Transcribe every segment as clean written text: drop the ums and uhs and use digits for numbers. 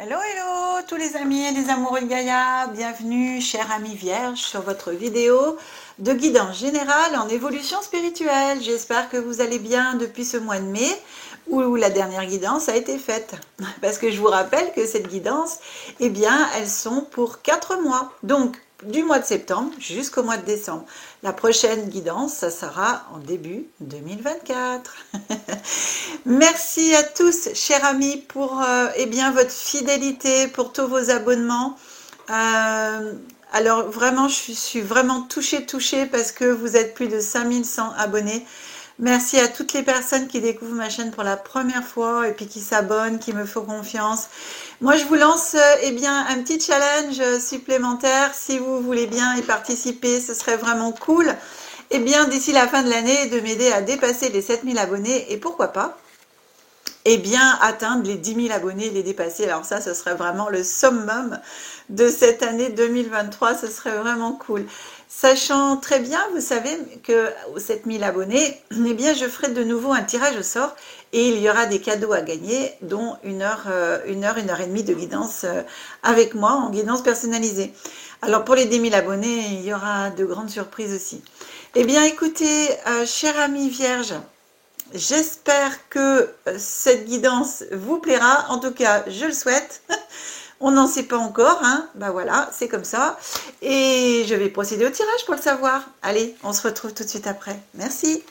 Hello, hello, tous les amis et les amoureux de Gaïa, bienvenue, chère amie vierge, sur votre vidéo de guidance générale en évolution spirituelle. J'espère que vous allez bien depuis ce mois de mai où la dernière guidance a été faite. Parce que je vous rappelle que cette guidance, eh bien, elles sont pour 4 mois. Donc, du mois de septembre jusqu'au mois de décembre. La prochaine guidance, ça sera en début 2024. Merci à tous, chers amis, pour eh bien, votre fidélité, pour tous vos abonnements. Euh, alors vraiment, je suis vraiment touchée parce que vous êtes plus de 5100 abonnés. Merci à toutes les personnes qui découvrent ma chaîne pour la première fois et puis qui s'abonnent, qui me font confiance. Moi, je vous lance eh bien, un petit challenge supplémentaire. Si vous voulez bien y participer, ce serait vraiment cool. Eh bien, d'ici la fin de l'année, de m'aider à dépasser les 7000 abonnés et pourquoi pas et bien atteindre les 10 000 abonnés, les dépasser. Alors ça, ce serait vraiment le summum de cette année 2023, ce serait vraiment cool. Sachant très bien, vous savez, que aux 7 000 abonnés, eh bien, je ferai de nouveau un tirage au sort et il y aura des cadeaux à gagner, dont une heure et demie de guidance avec moi, en guidance personnalisée. Alors pour les 10 000 abonnés, il y aura de grandes surprises aussi. Eh bien, écoutez, chère amie vierge, j'espère que cette guidance vous plaira. En tout cas, je le souhaite. On n'en sait pas encore, hein. Ben voilà, c'est comme ça. Et je vais procéder au tirage pour le savoir. Allez, on se retrouve tout de suite après. Merci.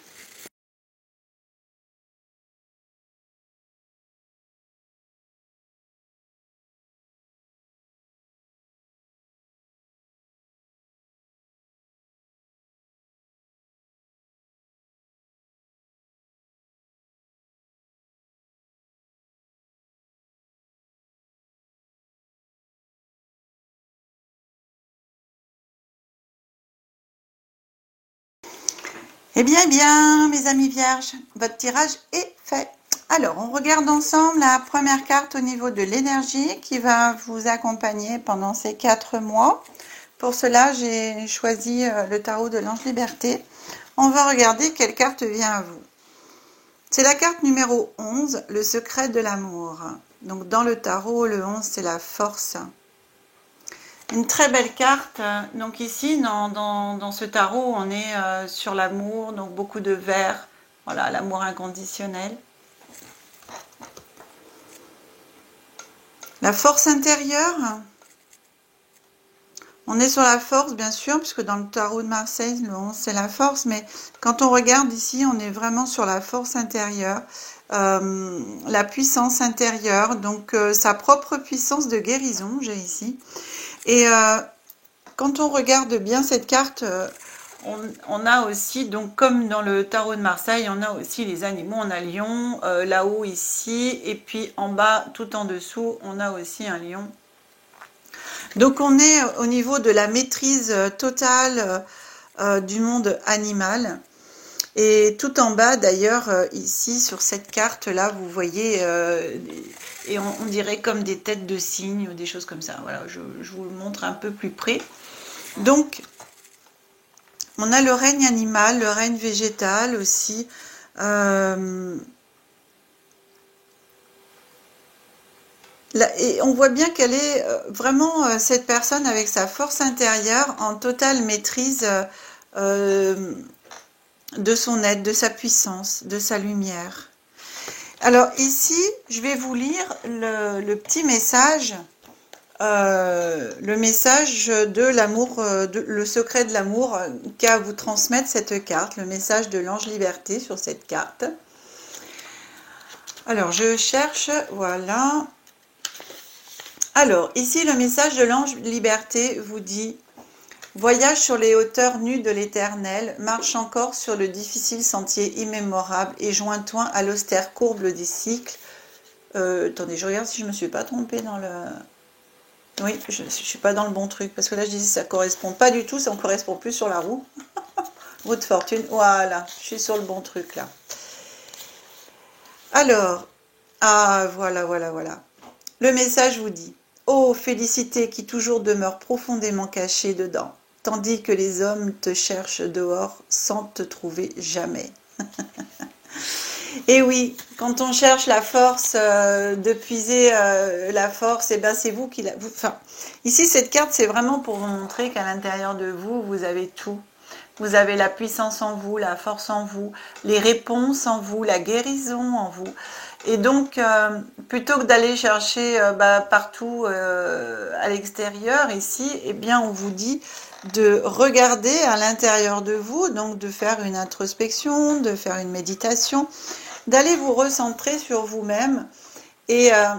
Eh bien, mes amis vierges, votre tirage est fait. Alors, on regarde ensemble la première carte au niveau de l'énergie qui va vous accompagner pendant ces 4 mois. Pour cela, j'ai choisi le tarot de l'Ange Liberté. On va regarder quelle carte vient à vous. C'est la carte numéro 11, le secret de l'amour. Donc dans le tarot, le 11, c'est la force. Une très belle carte. Donc ici, dans ce tarot, on est sur l'amour, donc beaucoup de vert. Voilà, l'amour inconditionnel. La force intérieure. On est sur la force, bien sûr, puisque dans le tarot de Marseille, le 11, c'est la force. Mais quand on regarde ici, on est vraiment sur la force intérieure, la puissance intérieure, donc sa propre puissance de guérison, j'ai ici. Et quand on regarde bien cette carte, on a aussi, donc comme dans le tarot de Marseille, on a aussi les animaux. On a lion là-haut, ici, et puis en bas, tout en dessous, on a aussi un lion. Donc on est au niveau de la maîtrise totale du monde animal. Et tout en bas d'ailleurs, ici sur cette carte là, vous voyez, et on dirait comme des têtes de cygnes ou des choses comme ça. Voilà, je vous le montre un peu plus près. Donc on a le règne animal, le règne végétal aussi. Et on voit bien qu'elle est vraiment cette personne avec sa force intérieure en totale maîtrise euh, de son être, de sa puissance, de sa lumière. Alors ici, je vais vous lire le petit message, le message de l'amour, le secret de l'amour qu'a à vous transmettre cette carte, le message de l'ange liberté sur cette carte. Alors je cherche, voilà. Alors, ici, le message de l'ange liberté vous dit « Voyage sur les hauteurs nues de l'éternel, marche encore sur le difficile sentier immémorable et joins-toi à l'austère courbe des cycles. » Attendez, je regarde si je ne me suis pas trompée dans le... Oui, je ne suis pas dans le bon truc, parce que là, je dis ça ne correspond pas du tout, ça ne correspond plus sur la roue. Roue de fortune, voilà, je suis sur le bon truc, là. Alors, ah, voilà. Le message vous dit « Ô félicité qui toujours demeure profondément cachée dedans, tandis que les hommes te cherchent dehors sans te trouver jamais. » Et oui, quand on cherche la force, de puiser la force, et ben c'est vous qui la... Enfin, ici, cette carte, c'est vraiment pour vous montrer qu'à l'intérieur de vous, vous avez tout. Vous avez la puissance en vous, la force en vous, les réponses en vous, la guérison en vous. Et donc, plutôt que d'aller chercher partout à l'extérieur, ici, eh bien, on vous dit de regarder à l'intérieur de vous, donc de faire une introspection, de faire une méditation, d'aller vous recentrer sur vous-même et, euh,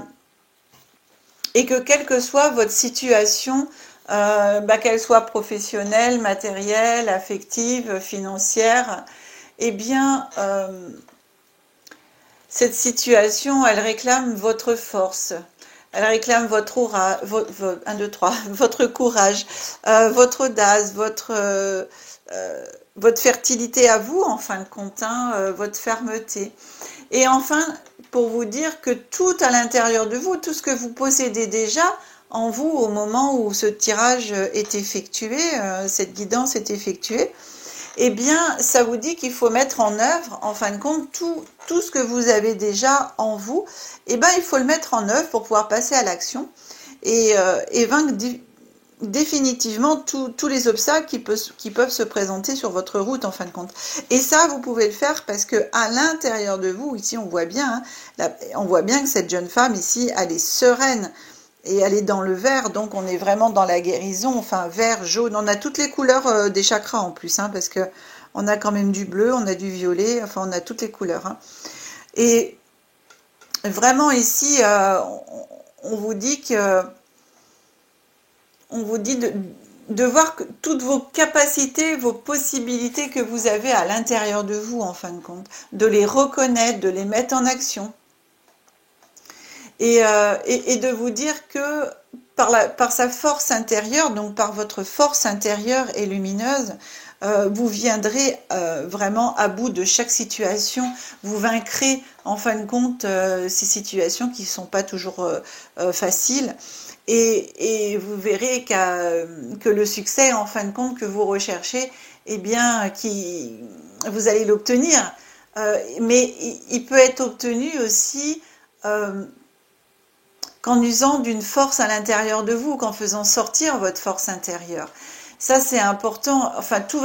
et que quelle que soit votre situation, qu'elle soit professionnelle, matérielle, affective, financière, eh bien, cette situation, elle réclame votre force. Elle réclame votre aura, un, deux, trois, votre courage, votre audace, votre fertilité à vous, en fin de compte, hein, votre fermeté. Et enfin, pour vous dire que tout à l'intérieur de vous, tout ce que vous possédez déjà en vous au moment où ce tirage est effectué, cette guidance est effectuée, eh bien, ça vous dit qu'il faut mettre en œuvre, en fin de compte, tout ce que vous avez déjà en vous, eh bien, il faut le mettre en œuvre pour pouvoir passer à l'action et vaincre définitivement tous les obstacles qui peuvent se présenter sur votre route en fin de compte. Et ça, vous pouvez le faire parce que à l'intérieur de vous, ici on voit bien, hein, on voit bien que cette jeune femme ici, elle est sereine et elle est dans le vert, donc on est vraiment dans la guérison, enfin vert, jaune, on a toutes les couleurs des chakras en plus, hein, parce que on a quand même du bleu, on a du violet, enfin on a toutes les couleurs. Hein. Et vraiment ici, on vous dit que on vous dit de voir que toutes vos capacités, vos possibilités que vous avez à l'intérieur de vous, en fin de compte, de les reconnaître, de les mettre en action. Et de vous dire que par sa force intérieure, donc par votre force intérieure et lumineuse, vous viendrez vraiment à bout de chaque situation, vous vaincrez en fin de compte ces situations qui ne sont pas toujours faciles. Et vous verrez que le succès, en fin de compte, que vous recherchez, eh bien, vous allez l'obtenir. Mais il peut être obtenu aussi qu'en usant d'une force à l'intérieur de vous, qu'en faisant sortir votre force intérieure. Ça, c'est important. Enfin, tout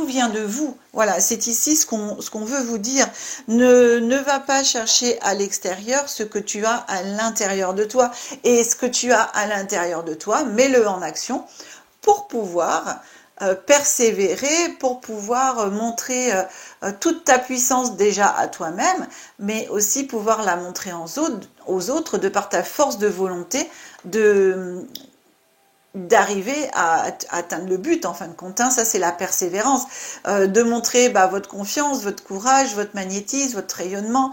vient de vous. Voilà, c'est ici ce qu'on veut vous dire. Ne va pas chercher à l'extérieur ce que tu as à l'intérieur de toi. Et ce que tu as à l'intérieur de toi, mets-le en action pour pouvoir persévérer, pour pouvoir montrer toute ta puissance déjà à toi-même, mais aussi pouvoir la montrer aux autres de par ta force de volonté d'arriver à atteindre le but en fin de compte. Hein, ça c'est la persévérance, de montrer votre confiance, votre courage, votre magnétisme, votre rayonnement,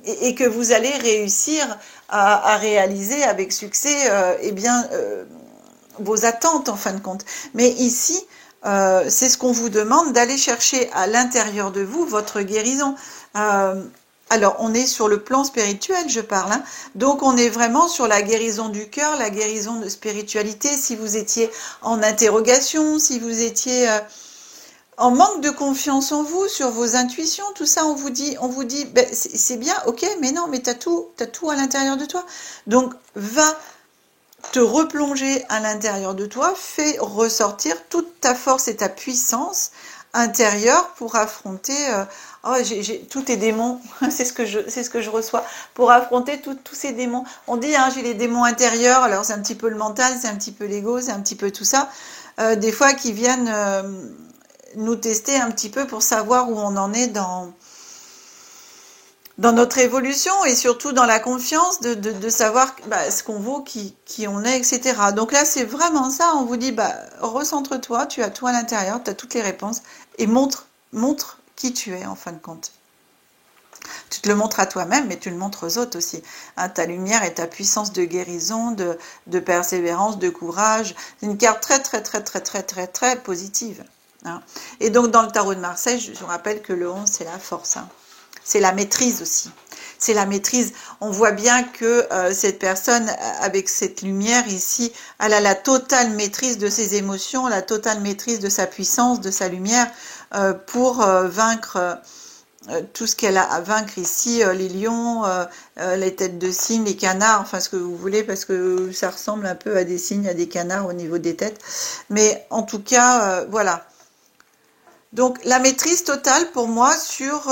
et que vous allez réussir à réaliser avec succès vos attentes en fin de compte. Mais ici, c'est ce qu'on vous demande, d'aller chercher à l'intérieur de vous votre guérison. Alors, on est sur le plan spirituel, je parle. Hein. Donc, on est vraiment sur la guérison du cœur, la guérison de spiritualité. Si vous étiez en interrogation, si vous étiez en manque de confiance en vous, sur vos intuitions, tout ça, on vous dit, c'est bien, ok, mais non, mais t'as tout à l'intérieur de toi. Donc, va te replonger à l'intérieur de toi, fais ressortir toute ta force et ta puissance intérieure pour affronter tous tes démons, c'est ce que je reçois, pour affronter tous ces démons. On dit j'ai les démons intérieurs, alors c'est un petit peu le mental, c'est un petit peu l'ego, c'est un petit peu tout ça, des fois qui viennent nous tester un petit peu pour savoir où on en est dans notre évolution et surtout dans la confiance de savoir ce qu'on vaut, qui on est, etc. Donc là, c'est vraiment ça. On vous dit, recentre-toi, tu as tout à l'intérieur, tu as toutes les réponses et montre qui tu es en fin de compte. Tu te le montres à toi-même, mais tu le montres aux autres aussi. Hein, ta lumière et ta puissance de guérison, de persévérance, de courage. C'est une carte très, très, très, très, très, très, très positive. Hein. Et donc, dans le tarot de Marseille, je vous rappelle que le 11, c'est la force. Hein. C'est la maîtrise aussi. C'est la maîtrise. On voit bien que cette personne, avec cette lumière ici, elle a la totale maîtrise de ses émotions, la totale maîtrise de sa puissance, de sa lumière, pour vaincre tout ce qu'elle a à vaincre ici, les lions, les têtes de cygne, les canards, enfin ce que vous voulez, parce que ça ressemble un peu à des cygnes, à des canards au niveau des têtes. Mais en tout cas, voilà. Donc la maîtrise totale pour moi sur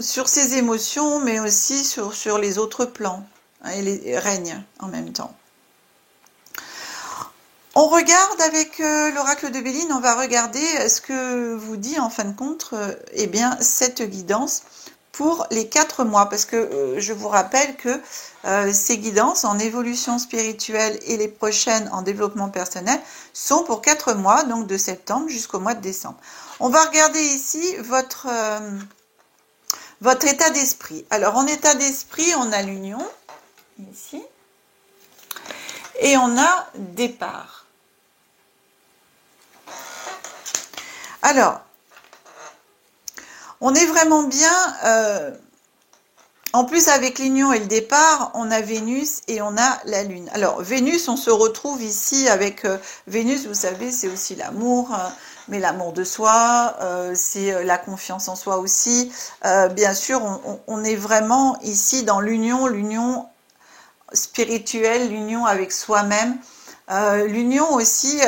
ses émotions, mais aussi sur les autres plans, hein, et les règnes en même temps. On regarde avec l'oracle de Béline, on va regarder ce que vous dit en fin de compte eh bien, cette guidance pour les 4 mois. Parce que je vous rappelle que ces guidances en évolution spirituelle et les prochaines en développement personnel sont pour 4 mois, donc de septembre jusqu'au mois de décembre. On va regarder ici votre état d'esprit. Alors en état d'esprit, on a l'union, ici, et on a départ. Alors, on est vraiment bien, en plus avec l'union et le départ, on a Vénus et on a la Lune. Alors, Vénus, on se retrouve ici avec Vénus, vous savez, c'est aussi l'amour, mais l'amour de soi, c'est la confiance en soi aussi. Bien sûr, on est vraiment ici dans l'union spirituelle, l'union avec soi-même, l'union aussi...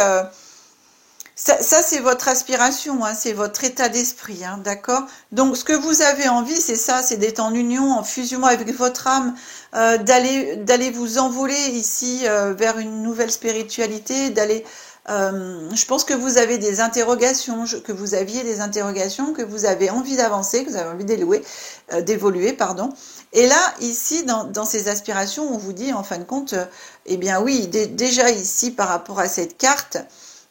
Ça c'est votre aspiration, hein, c'est votre état d'esprit, hein, d'accord? Donc, ce que vous avez envie, c'est ça, c'est d'être en union, en fusion avec votre âme, d'aller vous envoler ici vers une nouvelle spiritualité, d'aller... je pense que vous avez des interrogations, que vous aviez des interrogations, que vous avez envie d'avancer, que vous avez envie d'évoluer, pardon. Et là, ici, dans ces aspirations, on vous dit, en fin de compte, eh bien oui, déjà ici, par rapport à cette carte,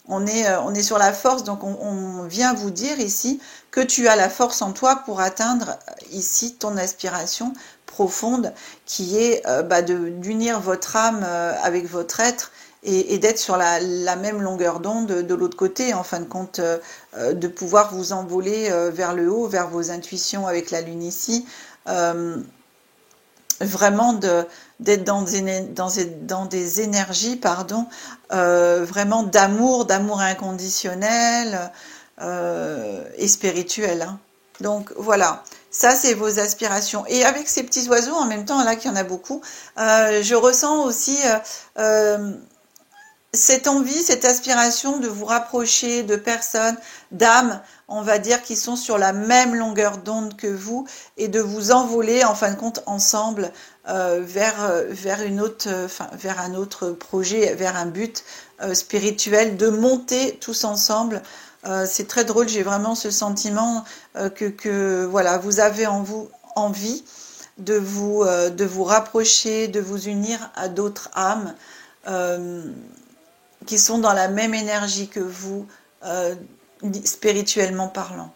on est sur la force, donc on vient vous dire ici que tu as la force en toi pour atteindre ici ton aspiration profonde qui est d'unir votre âme avec votre être et d'être sur la même longueur d'onde de l'autre côté, en fin de compte, de pouvoir vous envoler vers le haut, vers vos intuitions avec la lune ici. Vraiment d'être dans des énergies, pardon, vraiment d'amour inconditionnel et spirituel, hein. Donc voilà, ça c'est vos aspirations. Et avec ces petits oiseaux, en même temps, là qu'il y en a beaucoup, je ressens aussi cette envie, cette aspiration de vous rapprocher de personnes, d'âmes, on va dire, qui sont sur la même longueur d'onde que vous et de vous envoler, en fin de compte, ensemble vers vers un autre projet, vers un but spirituel, de monter tous ensemble. C'est très drôle, j'ai vraiment ce sentiment que voilà, vous avez en vous envie de vous rapprocher, de vous unir à d'autres âmes. Qui sont dans la même énergie que vous, spirituellement parlant.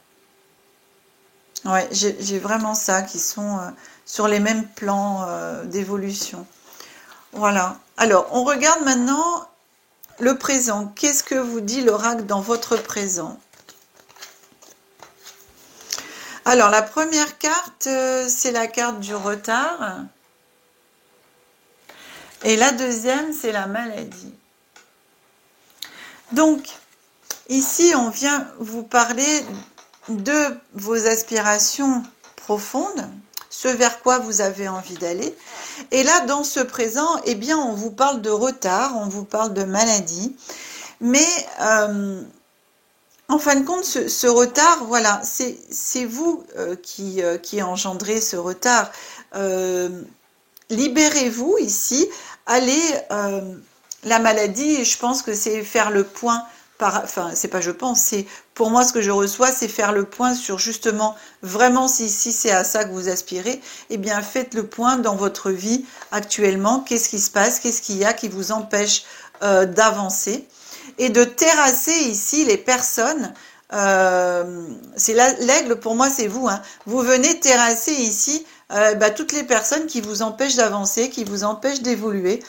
Ouais, j'ai vraiment ça, qui sont sur les mêmes plans d'évolution. Voilà. Alors, on regarde maintenant le présent. Qu'est-ce que vous dit l'oracle dans votre présent? Alors, la première carte, c'est la carte du retard. Et la deuxième, c'est la maladie. Donc, ici, on vient vous parler de vos aspirations profondes, ce vers quoi vous avez envie d'aller. Et là, dans ce présent, eh bien, on vous parle de retard, on vous parle de maladie. Mais, en fin de compte, ce retard, voilà, c'est vous qui engendrez ce retard. Libérez-vous ici, allez... la maladie, je pense que c'est faire le point, enfin, c'est pas je pense, c'est pour moi ce que je reçois, c'est faire le point sur justement, vraiment, si c'est à ça que vous aspirez, eh bien, faites le point dans votre vie actuellement, qu'est-ce qui se passe, qu'est-ce qu'il y a qui vous empêche d'avancer, et de terrasser ici les personnes. C'est l'aigle, pour moi, c'est vous, hein. Vous venez terrasser ici toutes les personnes qui vous empêchent d'avancer, qui vous empêchent d'évoluer.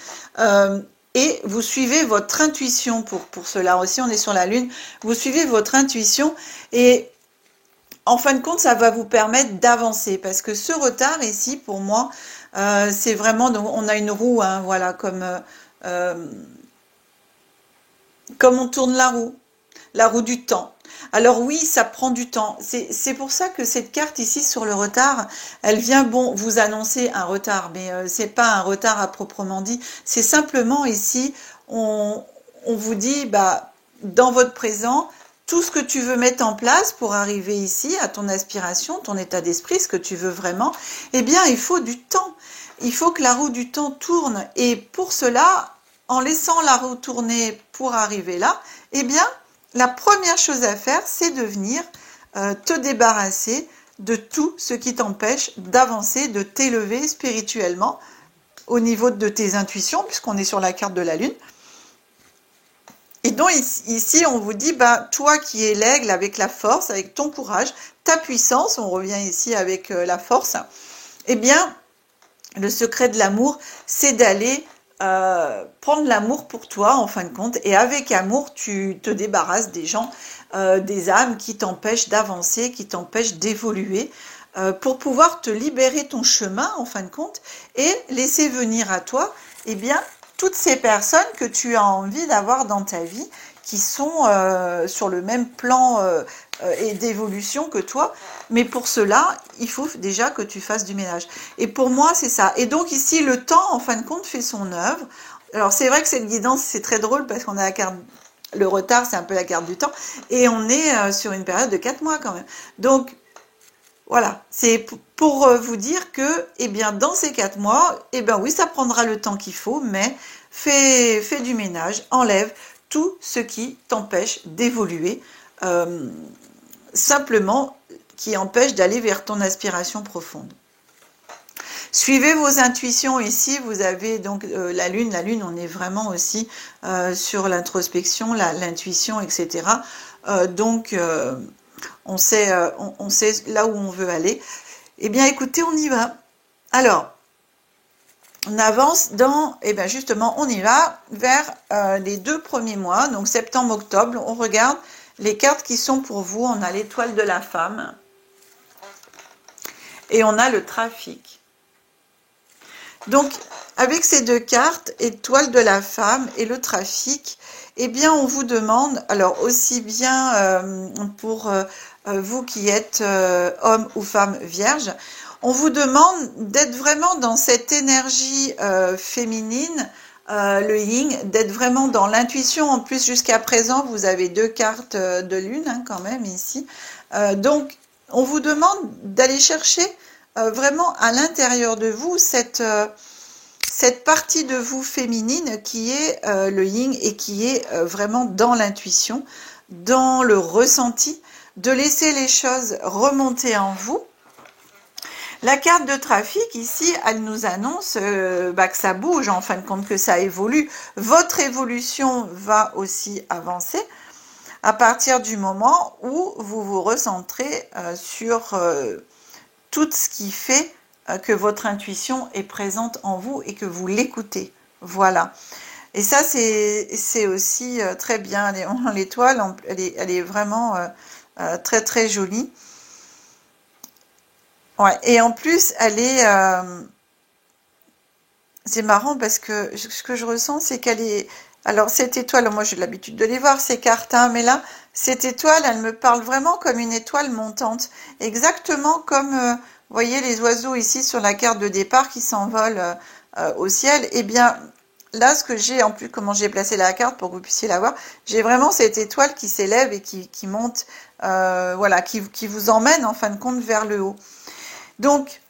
Et vous suivez votre intuition pour cela aussi, on est sur la lune, vous suivez votre intuition et en fin de compte, ça va vous permettre d'avancer parce que ce retard ici, pour moi, c'est vraiment, on a une roue, hein, voilà, comme on tourne la roue. La roue du temps. Alors oui, ça prend du temps. C'est pour ça que cette carte ici sur le retard, elle vient, bon, vous annoncer un retard, mais c'est pas un retard à proprement dit. C'est simplement ici, on, on vous dit, bah, dans votre présent, tout ce que tu veux mettre en place pour arriver ici à ton aspiration, ton état d'esprit, ce que tu veux vraiment, eh bien, il faut du temps. Il faut que la roue du temps tourne. Et pour cela, en laissant la roue tourner pour arriver là, eh bien, la première chose à faire, c'est de venir te débarrasser de tout ce qui t'empêche d'avancer, de t'élever spirituellement au niveau de tes intuitions, puisqu'on est sur la carte de la Lune. Et donc ici, on vous dit, bah, toi qui es l'aigle avec la force, avec ton courage, ta puissance, on revient ici avec la force, eh bien, le secret de l'amour, c'est d'aller prendre l'amour pour toi, en fin de compte, et avec amour, tu te débarrasses des gens, des âmes qui t'empêchent d'avancer, qui t'empêchent d'évoluer, pour pouvoir te libérer ton chemin, en fin de compte, et laisser venir à toi, eh bien, toutes ces personnes que tu as envie d'avoir dans ta vie, qui sont sur le même plan et d'évolution que toi. Mais pour cela, il faut déjà que tu fasses du ménage. Et pour moi, c'est ça. Et donc ici, le temps, en fin de compte, fait son œuvre. Alors c'est vrai que cette guidance, c'est très drôle parce qu'on a la carte, le retard, c'est un peu la carte du temps. Et on est sur une période de 4 mois quand même. Donc voilà, c'est pour vous dire que, eh bien, dans ces 4 mois, eh bien oui, ça prendra le temps qu'il faut, mais fais du ménage, enlève tout ce qui t'empêche d'évoluer, simplement qui empêche d'aller vers ton aspiration profonde. Suivez vos intuitions ici, vous avez donc la Lune, on est vraiment aussi sur l'introspection, l'intuition, etc. Donc, on sait là où on veut aller. Eh bien, écoutez, on y va. Alors, on avance dans, eh bien justement, on y va vers les 2 premiers mois, donc septembre-octobre. On regarde les cartes qui sont pour vous. On a l'étoile de la femme et on a le trafic. Donc, avec ces 2 cartes, étoile de la femme et le trafic, eh bien, on vous demande, alors aussi bien pour vous qui êtes homme ou femme vierge, on vous demande d'être vraiment dans cette énergie féminine, le yin, d'être vraiment dans l'intuition. En plus, jusqu'à présent, vous avez 2 cartes de lune hein, quand même ici. Donc, on vous demande d'aller chercher vraiment à l'intérieur de vous cette partie de vous féminine qui est le yin et qui est vraiment dans l'intuition, dans le ressenti, de laisser les choses remonter en vous. La carte de trafic ici, elle nous annonce que ça bouge, en fin de compte que ça évolue. Votre évolution va aussi avancer à partir du moment où vous vous recentrez sur tout ce qui fait que votre intuition est présente en vous et que vous l'écoutez. Voilà. Et ça, c'est aussi très bien. L'étoile, elle est vraiment très, très jolie. Ouais. Et en plus, elle est... c'est marrant parce que ce que je ressens, c'est qu'elle est... Alors, cette étoile, moi, j'ai l'habitude de les voir, ces cartes, hein, mais là, cette étoile, elle me parle vraiment comme une étoile montante. Exactement comme... vous voyez les oiseaux ici sur la carte de départ qui s'envolent au ciel. Eh bien, là, ce que j'ai, en plus, comment j'ai placé la carte pour que vous puissiez la voir, j'ai vraiment cette étoile qui s'élève et qui monte, voilà, qui vous emmène, en fin de compte, vers le haut. Donc,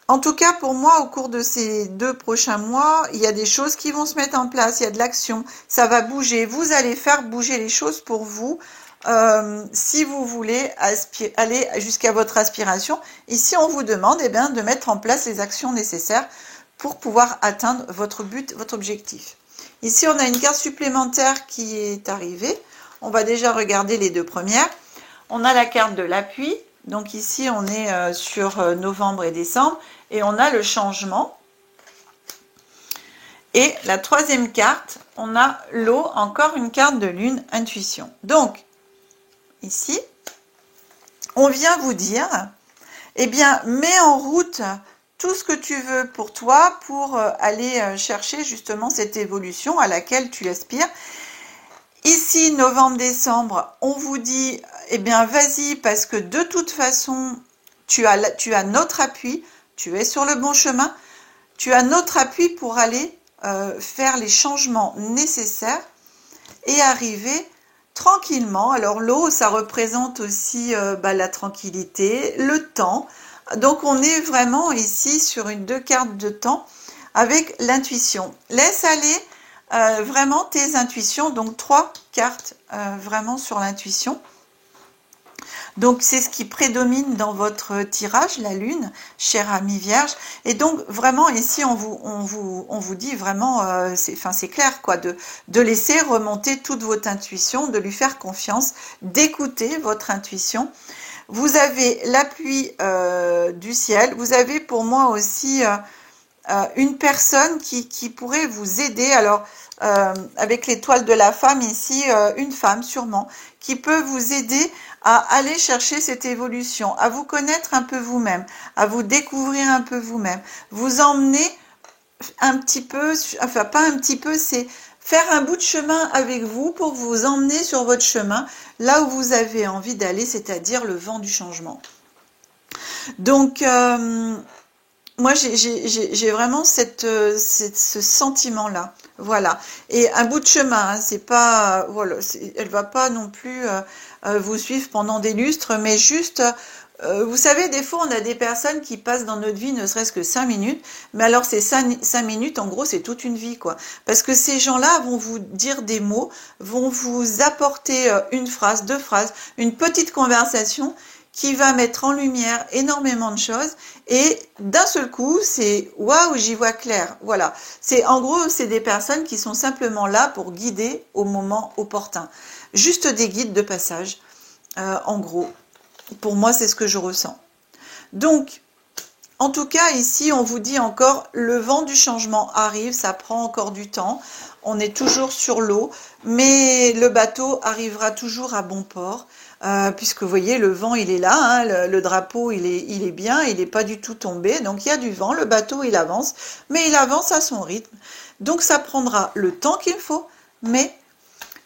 en tout cas, pour moi, au cours de ces 2 prochains mois, il y a des choses qui vont se mettre en place, il y a de l'action, ça va bouger. Vous allez faire bouger les choses pour vous. Si vous voulez aller jusqu'à votre aspiration, ici on vous demande eh bien, de mettre en place les actions nécessaires pour pouvoir atteindre votre but, votre objectif. Ici on a une carte supplémentaire qui est arrivée. On va déjà regarder les 2 premières. On a la carte de l'appui. Donc ici on est sur novembre et décembre et on a le changement. Et la 3e carte, on a l'eau, encore une carte de lune, intuition. Donc ici, on vient vous dire, eh bien, mets en route tout ce que tu veux pour toi, pour aller chercher justement cette évolution à laquelle tu aspires. Ici, novembre-décembre, on vous dit, eh bien, vas-y, parce que de toute façon, tu as notre appui, tu es sur le bon chemin, tu as notre appui pour aller faire les changements nécessaires et arriver tranquillement. Alors l'eau, ça représente aussi la tranquillité, le temps. Donc on est vraiment ici sur deux cartes de temps avec l'intuition. Laisse aller vraiment tes intuitions, donc 3 cartes vraiment sur l'intuition. Donc c'est ce qui prédomine dans votre tirage, la lune, chère amie vierge. Et donc vraiment ici on vous dit vraiment, c'est clair quoi, de laisser remonter toute votre intuition, de lui faire confiance, d'écouter votre intuition. Vous avez l'appui du ciel, vous avez pour moi aussi une personne qui pourrait vous aider. Alors avec l'étoile de la femme ici, une femme sûrement, qui peut vous aider à aller chercher cette évolution, à vous connaître un peu vous-même, à vous découvrir un peu vous-même, vous emmener un petit peu, enfin pas un petit peu, c'est faire un bout de chemin avec vous pour vous emmener sur votre chemin, là où vous avez envie d'aller, c'est-à-dire le vent du changement. Donc, moi, j'ai vraiment ce sentiment-là. Voilà. Et un bout de chemin, hein, c'est pas, voilà, elle va pas non plus vous suivre pendant des lustres, mais juste, vous savez, des fois, on a des personnes qui passent dans notre vie ne serait-ce que 5 minutes, mais alors ces 5 minutes, en gros, c'est toute une vie, quoi. Parce que ces gens-là vont vous dire des mots, vont vous apporter une phrase, 2 phrases, une petite conversation qui va mettre en lumière énormément de choses et d'un seul coup, c'est waouh, j'y vois clair. Voilà. C'est en gros, c'est des personnes qui sont simplement là pour guider au moment opportun. Juste des guides de passage, en gros. Pour moi, c'est ce que je ressens. Donc, en tout cas, ici, on vous dit encore, le vent du changement arrive, ça prend encore du temps. On est toujours sur l'eau, mais le bateau arrivera toujours à bon port. Puisque vous voyez, le vent, il est là, hein, le drapeau, il est bien, il n'est pas du tout tombé. Donc, il y a du vent, le bateau, il avance, mais il avance à son rythme. Donc, ça prendra le temps qu'il faut, mais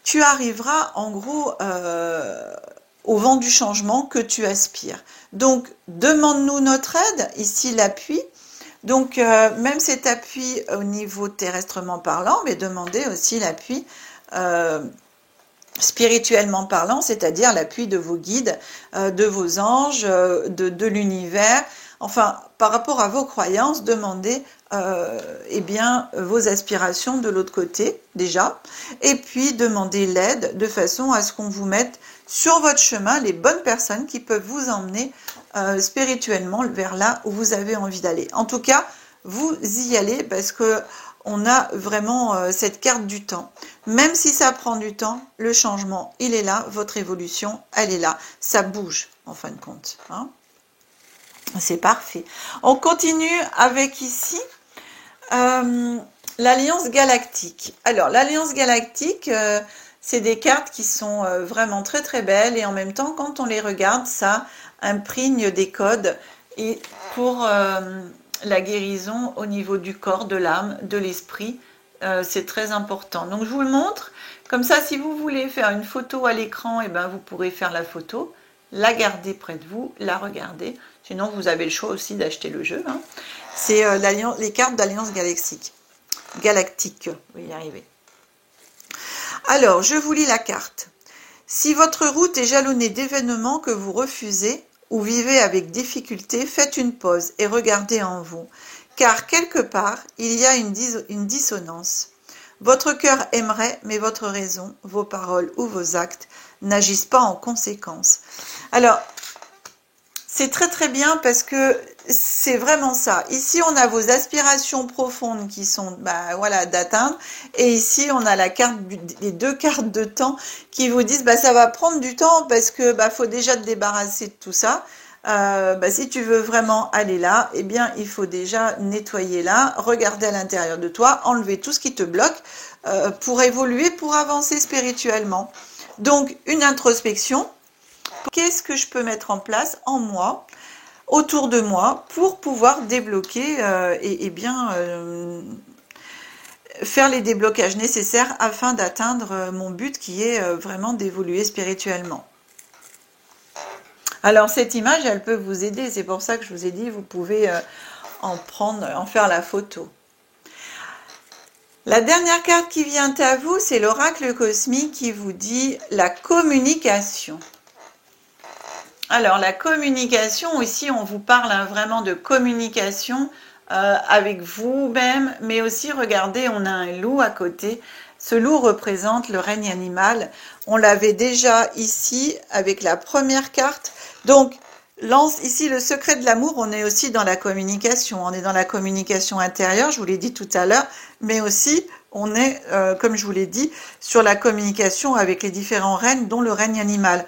tu arriveras, en gros, au vent du changement que tu aspires. Donc, demande-nous notre aide, ici l'appui. Donc, même cet appui au niveau terrestrement parlant, mais demandez aussi l'appui spirituellement parlant, c'est-à-dire l'appui de vos guides, de vos anges, de l'univers. Enfin, par rapport à vos croyances, demandez eh bien, vos aspirations de l'autre côté, déjà, et puis demandez l'aide de façon à ce qu'on vous mette sur votre chemin les bonnes personnes qui peuvent vous emmener spirituellement vers là où vous avez envie d'aller. En tout cas, vous y allez parce que on a vraiment cette carte du temps. Même si ça prend du temps, le changement, il est là, votre évolution, elle est là. Ça bouge, en fin de compte. Hein. C'est parfait. On continue avec ici l'Alliance Galactique. Alors, l'Alliance Galactique, c'est des cartes qui sont vraiment très très belles et en même temps, quand on les regarde, ça imprègne des codes et pour la guérison au niveau du corps, de l'âme, de l'esprit, c'est très important. Donc, je vous le montre. Comme ça, si vous voulez faire une photo à l'écran, eh ben, vous pourrez faire la photo, la garder près de vous, la regarder. Sinon, vous avez le choix aussi d'acheter le jeu. Hein. C'est les cartes d'Alliance Galactique. Galactique, vous y arriver. Alors, je vous lis la carte. Si votre route est jalonnée d'événements que vous refusez ou vivez avec difficulté, faites une pause et regardez en vous. Car quelque part, il y a une dissonance. Votre cœur aimerait, mais votre raison, vos paroles ou vos actes n'agissent pas en conséquence. Alors, c'est très très bien parce que c'est vraiment ça. Ici, on a vos aspirations profondes qui sont voilà, d'atteindre. Et ici, on a les 2 cartes de temps qui vous disent ça va prendre du temps parce que faut déjà te débarrasser de tout ça. Si tu veux vraiment aller là, eh bien, il faut déjà nettoyer là, regarder à l'intérieur de toi, enlever tout ce qui te bloque pour évoluer, pour avancer spirituellement. Donc, une introspection. Qu'est-ce que je peux mettre en place en moi, autour de moi, pour pouvoir débloquer faire les déblocages nécessaires afin d'atteindre mon but qui est vraiment d'évoluer spirituellement. Alors cette image, elle peut vous aider, c'est pour ça que je vous ai dit, vous pouvez en faire la photo. La dernière carte qui vient à vous, c'est l'oracle cosmique qui vous dit la communication. Alors la communication, ici on vous parle vraiment de communication avec vous-même, mais aussi regardez, on a un loup à côté. Ce loup représente le règne animal. On l'avait déjà ici avec la première carte. Donc ici le secret de l'amour, on est aussi dans la communication. On est dans la communication intérieure, je vous l'ai dit tout à l'heure, mais aussi on est, comme je vous l'ai dit, sur la communication avec les différents règnes, dont le règne animal.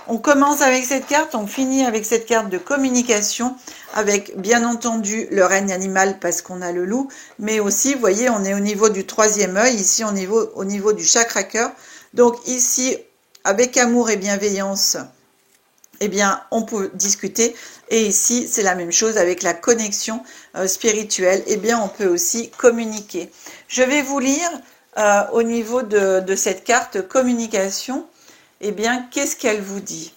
On commence avec cette carte, on finit avec cette carte de communication, avec bien entendu le règne animal parce qu'on a le loup, mais aussi, vous voyez, on est au niveau du troisième œil, ici au niveau du chakra cœur. Donc ici, avec amour et bienveillance, eh bien, on peut discuter. Et ici, c'est la même chose avec la connexion spirituelle. Eh bien, on peut aussi communiquer. Je vais vous lire au niveau de cette carte communication. Eh bien, qu'est-ce qu'elle vous dit?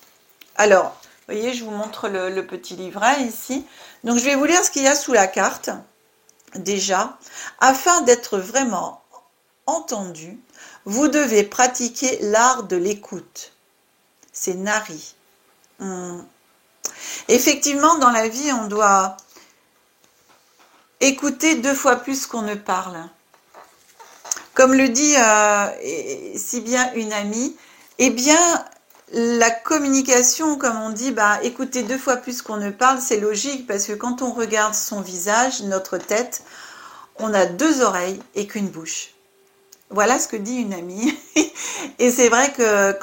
Alors, vous voyez, je vous montre le petit livret ici. Donc, je vais vous lire ce qu'il y a sous la carte, déjà. Afin d'être vraiment entendu, vous devez pratiquer l'art de l'écoute. C'est Nari. Effectivement, dans la vie, on doit écouter 2 fois plus qu'on ne parle. Comme le dit si bien une amie, eh bien, la communication, comme on dit, écouter 2 fois plus qu'on ne parle, c'est logique parce que quand on regarde son visage, notre tête, on a 2 oreilles et qu'une bouche. Voilà ce que dit une amie. Et c'est vrai que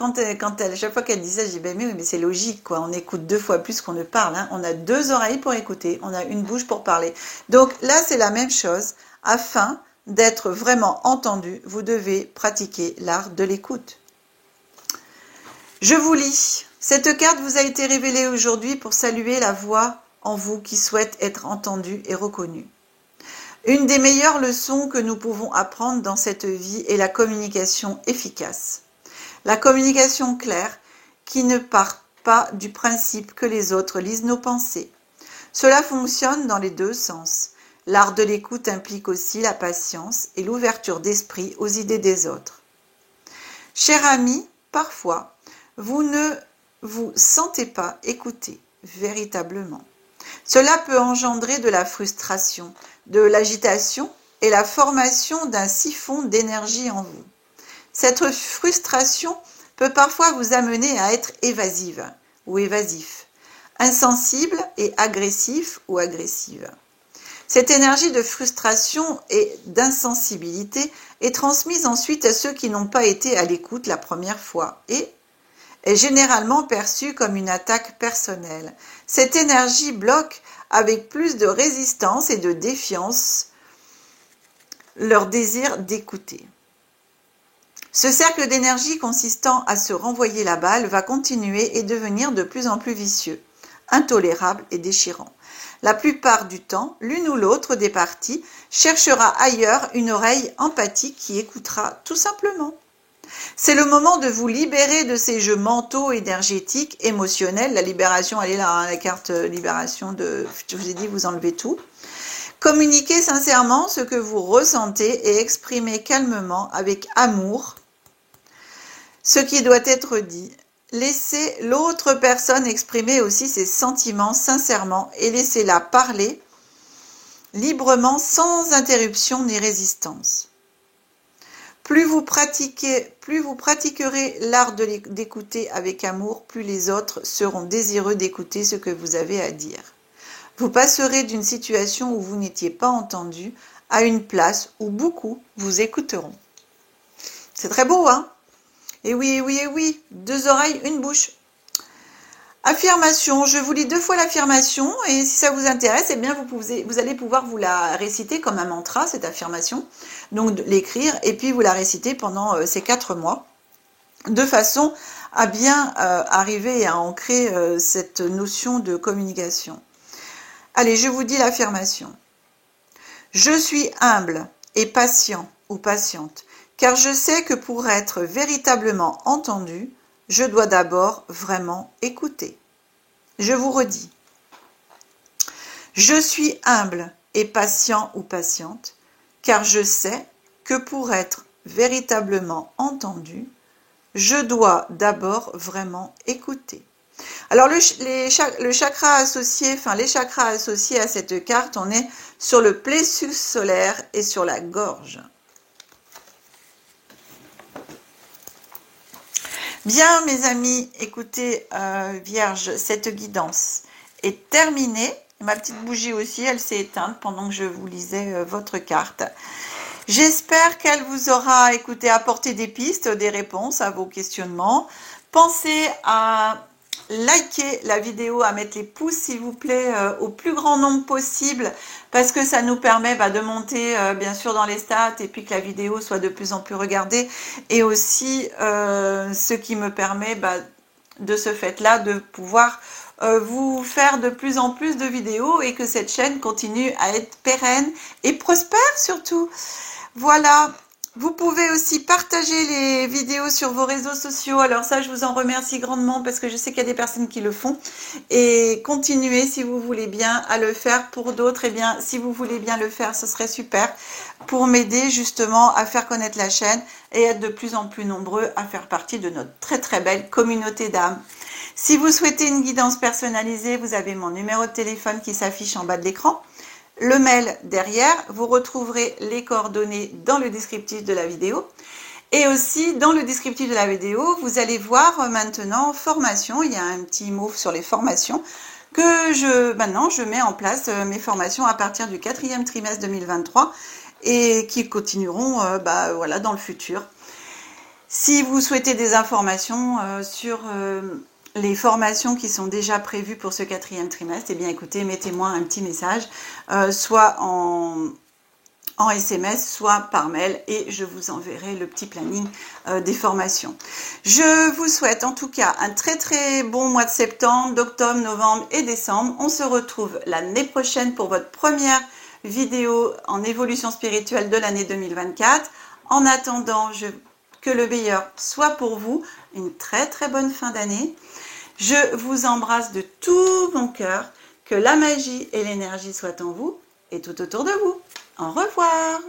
chaque fois qu'elle dit ça, je dis, ben oui, mais c'est logique, quoi. On écoute 2 fois plus qu'on ne parle, hein. On a 2 oreilles pour écouter, on a une bouche pour parler. Donc là, c'est la même chose. Afin d'être vraiment entendu, vous devez pratiquer l'art de l'écoute. Je vous lis. Cette carte vous a été révélée aujourd'hui pour saluer la voix en vous qui souhaite être entendue et reconnue. Une des meilleures leçons que nous pouvons apprendre dans cette vie est la communication efficace. La communication claire qui ne part pas du principe que les autres lisent nos pensées. Cela fonctionne dans les 2 sens. L'art de l'écoute implique aussi la patience et l'ouverture d'esprit aux idées des autres. Cher ami, parfois, vous ne vous sentez pas écouté véritablement. Cela peut engendrer de la frustration, de l'agitation et la formation d'un siphon d'énergie en vous. Cette frustration peut parfois vous amener à être évasive ou évasif, insensible et agressif ou agressive. Cette énergie de frustration et d'insensibilité est transmise ensuite à ceux qui n'ont pas été à l'écoute la première fois et est généralement perçue comme une attaque personnelle. Cette énergie bloque avec plus de résistance et de défiance leur désir d'écouter. Ce cercle d'énergie consistant à se renvoyer la balle va continuer et devenir de plus en plus vicieux, intolérable et déchirant. La plupart du temps, l'une ou l'autre des parties cherchera ailleurs une oreille empathique qui écoutera tout simplement. C'est le moment de vous libérer de ces jeux mentaux, énergétiques, émotionnels. La libération, elle est là, hein, la carte libération je vous ai dit, vous enlevez tout. Communiquez sincèrement ce que vous ressentez et exprimez calmement, avec amour, ce qui doit être dit. Laissez l'autre personne exprimer aussi ses sentiments sincèrement et laissez-la parler librement sans interruption ni résistance. Plus vous pratiquerez l'art d'écouter avec amour, plus les autres seront désireux d'écouter ce que vous avez à dire. Vous passerez d'une situation où vous n'étiez pas entendu à une place où beaucoup vous écouteront. C'est très beau, hein? Et oui, et oui, et oui, 2 oreilles, une bouche. Affirmation, je vous lis 2 fois l'affirmation et si ça vous intéresse, eh bien vous allez pouvoir vous la réciter comme un mantra, cette affirmation, donc l'écrire et puis vous la réciter pendant ces 4 mois, de façon à bien arriver à ancrer cette notion de communication. Allez, je vous dis l'affirmation. Je suis humble et patient ou patiente, car je sais que pour être véritablement entendue, je dois d'abord vraiment écouter. Je vous redis. Je suis humble et patient ou patiente, car je sais que pour être véritablement entendue, je dois d'abord vraiment écouter. Alors le chakra associé, les chakras associés à cette carte, on est sur le plexus solaire et sur la gorge. Bien mes amis, écoutez Vierge, cette guidance est terminée. Ma petite bougie aussi, elle s'est éteinte pendant que je vous lisais votre carte. J'espère qu'elle vous aura apporté des pistes, des réponses à vos questionnements. Pensez à liker la vidéo, à mettre les pouces s'il vous plaît au plus grand nombre possible parce que ça nous permet de monter bien sûr dans les stats et puis que la vidéo soit de plus en plus regardée et aussi ce qui me permet de ce fait là de pouvoir vous faire de plus en plus de vidéos et que cette chaîne continue à être pérenne et prospère surtout. Voilà, vous pouvez aussi partager les vidéos sur vos réseaux sociaux. Alors ça, je vous en remercie grandement parce que je sais qu'il y a des personnes qui le font. Et continuez si vous voulez bien à le faire pour d'autres. Eh bien, si vous voulez bien le faire, ce serait super pour m'aider justement à faire connaître la chaîne et être de plus en plus nombreux à faire partie de notre très très belle communauté d'âmes. Si vous souhaitez une guidance personnalisée, vous avez mon numéro de téléphone qui s'affiche en bas de l'écran. Le mail derrière, vous retrouverez les coordonnées dans le descriptif de la vidéo. Et aussi, dans le descriptif de la vidéo, vous allez voir maintenant formation. Il y a un petit mot sur les formations que maintenant, je mets en place mes formations à partir du 4e trimestre 2023 et qui continueront voilà, dans le futur. Si vous souhaitez des informations sur les formations qui sont déjà prévues pour ce 4e trimestre, eh bien écoutez, mettez-moi un petit message, soit en SMS, soit par mail, et je vous enverrai le petit planning des formations. Je vous souhaite en tout cas un très très bon mois de septembre, d'octobre, novembre et décembre. On se retrouve l'année prochaine pour votre première vidéo en évolution spirituelle de l'année 2024. En attendant, que le meilleur soit pour vous, une très très bonne fin d'année. Je vous embrasse de tout mon cœur, que la magie et l'énergie soient en vous et tout autour de vous. Au revoir.